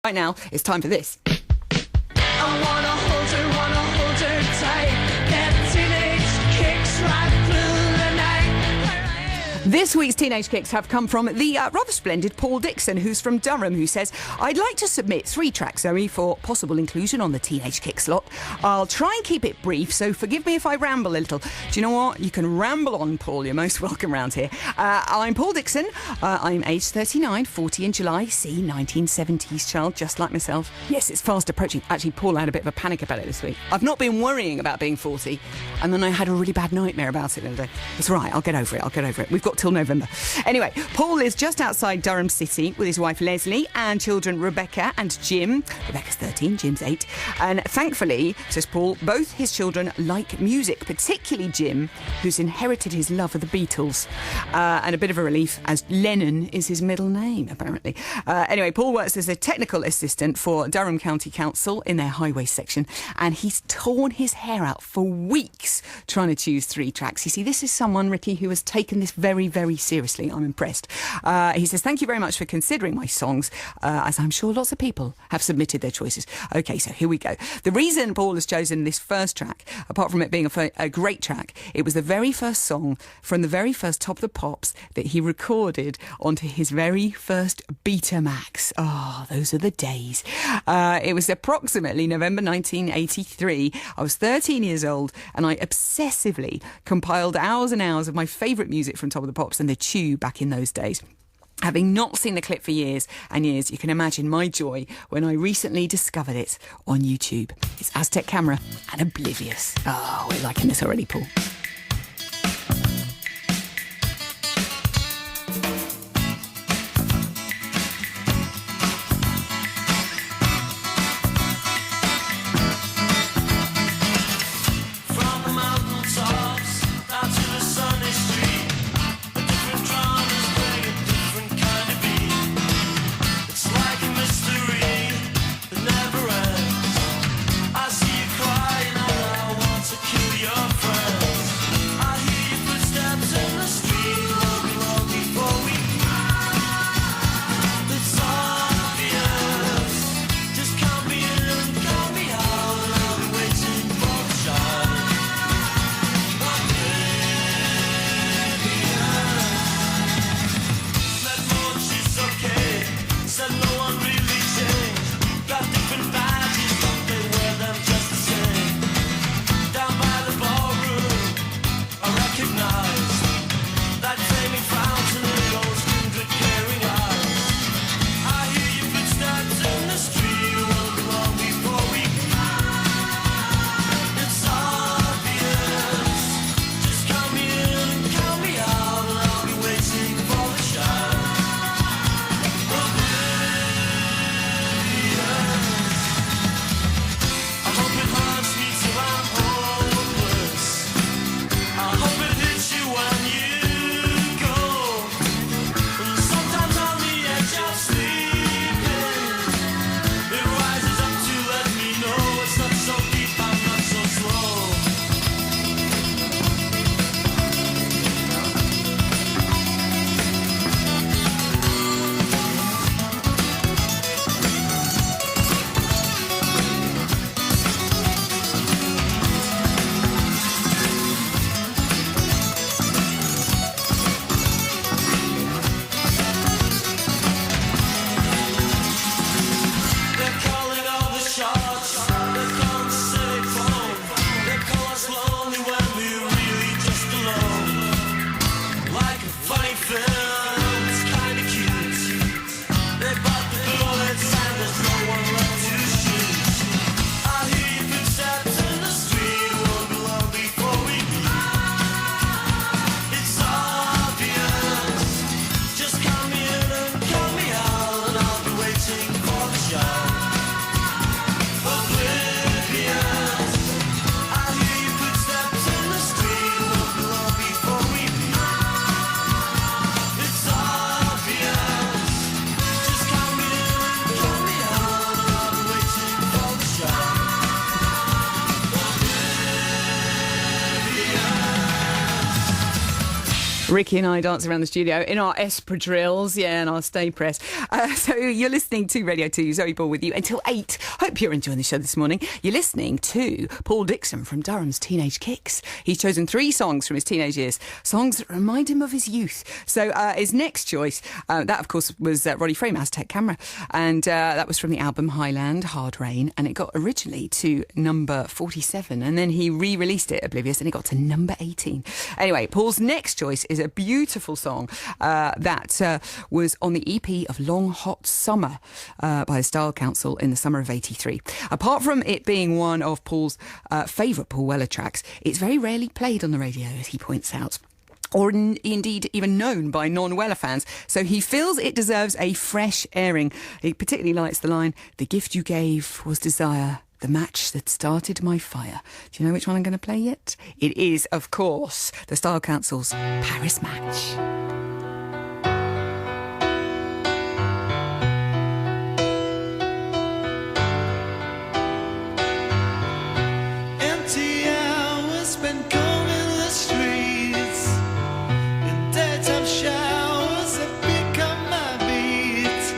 Right now, it's time for this. I wanna hold her tight. Get teenage kicks right through the night. This week's Teenage Kicks have come from the rather splendid Paul Dixon, who's from Durham, who says, I'd like to submit 3 tracks, Zoe, for possible inclusion on the Teenage Kicks slot. I'll try and keep it brief, so forgive me if I ramble a little. Do you know what? You can ramble on, Paul. You're most welcome round here. I'm Paul Dixon. I'm aged 39, 40 in July. See, 1970s child, just like myself. Yes, it's fast approaching. Actually, Paul had a bit of a panic about it this week. I've not been worrying about being 40, and then I had a really bad nightmare about it the other day. It's all right. I'll get over it. We've got till November. Anyway, Paul lives just outside Durham City with his wife Leslie and children Rebecca and Jim. Rebecca's 13, Jim's 8. And thankfully, says Paul, both his children like music, particularly Jim, who's inherited his love of the Beatles. And a bit of a relief, as Lennon is his middle name, apparently. Anyway, Paul works as a technical assistant for Durham County Council in their highway section, and he's torn his hair out for weeks trying to choose 3 tracks. You see, this is someone, Ricky, who has taken this very, very seriously. I'm impressed. He says, thank you very much for considering my songs, as I'm sure lots of people have submitted their choices. OK, so here we go. The reason Paul has chosen this first track, apart from it being a great track, it was the very first song from the very first Top of the Pops that he recorded onto his very first Betamax. Oh, those are the days. It was approximately November 1983. I was 13 years old, and I obsessively compiled hours and hours of my favourite music from Top of the Pops and the Tube back in those days. Having not seen the clip for years and years, you can imagine my joy when I recently discovered it on YouTube. It's Aztec Camera and Oblivious. Oh, we're liking this already, Paul. I see you crying, and I want to kill your friends. Ricky and I dance around the studio in our espadrilles, and our stay press. So you're listening to Radio 2, Zoe Ball with you until 8. Hope you're enjoying the show this morning. You're listening to Paul Dixon from Durham's Teenage Kicks. He's chosen 3 songs from his teenage years, songs that remind him of his youth. So his next choice, that of course was Roddy Frame, Aztec Camera, and that was from the album Highland, Hard Rain, and it got originally to number 47, and then he re-released it, Oblivious, and it got to number 18. Anyway, Paul's next choice is a beautiful song that was on the EP of Long Hot Summer by the Style Council in the summer of 83. Apart from it being one of Paul's favourite Paul Weller tracks, it's very rarely played on the radio, as he points out, or indeed even known by non-Weller fans, so he feels it deserves a fresh airing. He particularly likes the line, "The gift you gave was desire, the match that started my fire." Do you know which one I'm going to play yet? It is, of course, the Style Council's Paris Match. Empty hours spent combing the streets. In daytime showers have become my beat.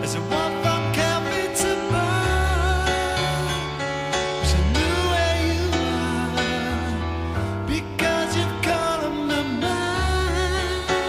As I walk from cafe to bar, I knew where you are, because you've called on my mind.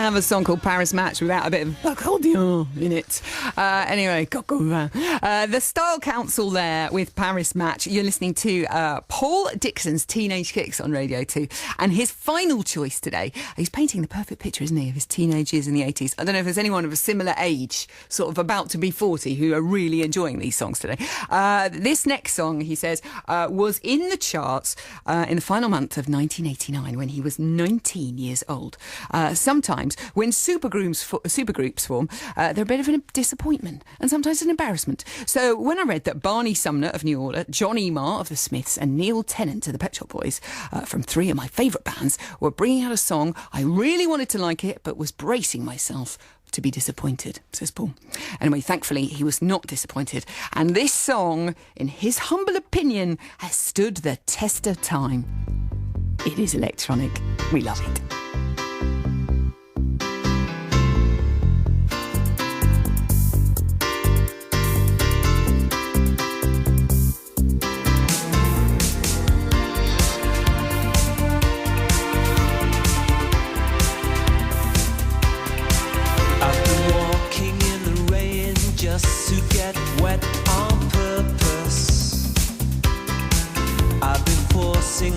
have a song called Paris Match without a bit of accordion in it. Anyway, the Style Council there with Paris Match. You're listening to Paul Dixon's Teenage Kicks on Radio 2. And his final choice today, he's painting the perfect picture, isn't he, of his teenage years in the 80s. I don't know if there's anyone of a similar age, sort of about to be 40, who are really enjoying these songs today. This next song, he says, was in the charts in the final month of 1989 when he was 19 years old. Sometimes when supergroups form, they're a bit of a disappointment and sometimes an embarrassment. So when I read that Barney Sumner of New Order, Johnny Marr of the Smiths and Neil Tennant of the Pet Shop Boys, from three of my favourite bands, were bringing out a song, I really wanted to like it but was bracing myself to be disappointed, says Paul. Anyway, thankfully, he was not disappointed. And this song, in his humble opinion, has stood the test of time. It is electronic. We love it.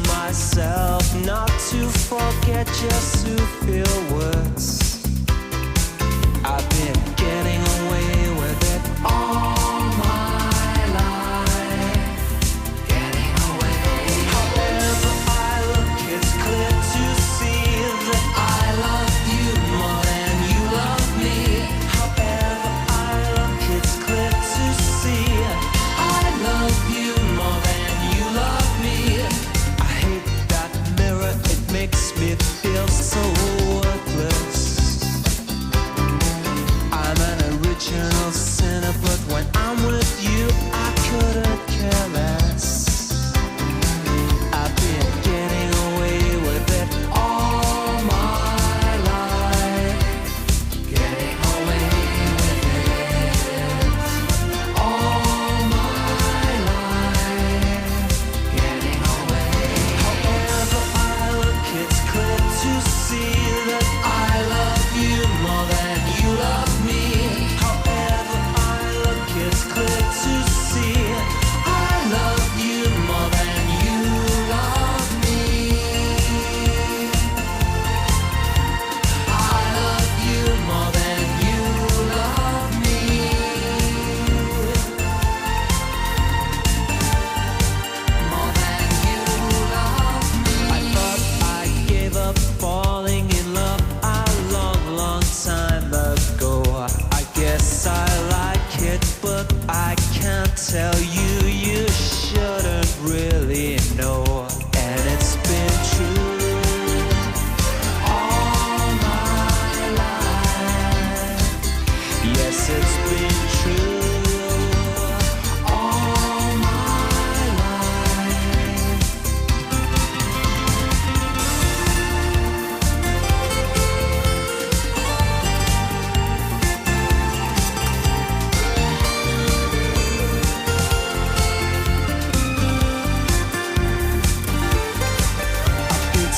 Myself not to forget, just to feel worse. I've been getting away with it all my life, getting away. However I look, it's clear to see that I love you more than you love me. However I look, it's clear to see I love you more than you love me. Makes me feel so worthless. I'm an original sinner, but when I'm with you, I couldn't care less. I've been getting away with it all my life, getting away with it all my life, getting away. However I look, it's clear to see that I love you more than you love me. However I look, it's clear to see I love you more than you love me. I love you more than you love me. More than you love me. I thought I gave up falling in love a long, long time ago. I guess I like it, but I can't tell you. You shouldn't really know. And it's been true all my life. Yes, it's been true all my life.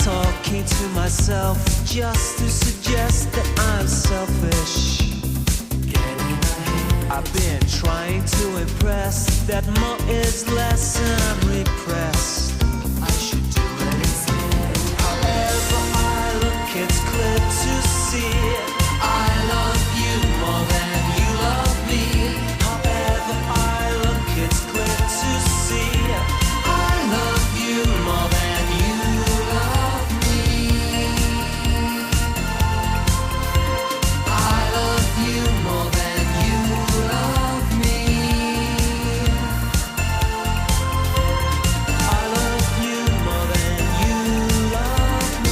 Talking to myself just to suggest that I'm selfish. I've been trying to impress that more is less and I'm repressed. I should do it instead. However I look, it's clear to see I love you more than you love me. However I look, it's clear to see I love you more than you love me. I love you more than you love me. I love you more than you love me.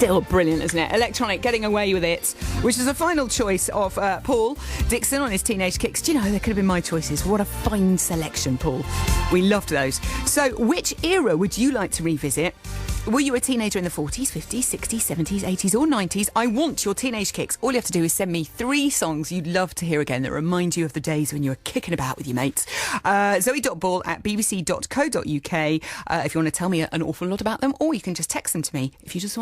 Still brilliant, isn't it? Electronic, getting away with it, which is the final choice of Paul Dixon on his Teenage Kicks. Do you know, they could have been my choices. What a fine selection, Paul. We loved those. So which era would you like to revisit? Were you a teenager in the 40s, 50s, 60s, 70s, 80s or 90s? I want your teenage kicks. All you have to do is send me 3 songs you'd love to hear again that remind you of the days when you were kicking about with your mates. Zoe.ball@bbc.co.uk if you want to tell me an awful lot about them, or you can just text them to me if you just want to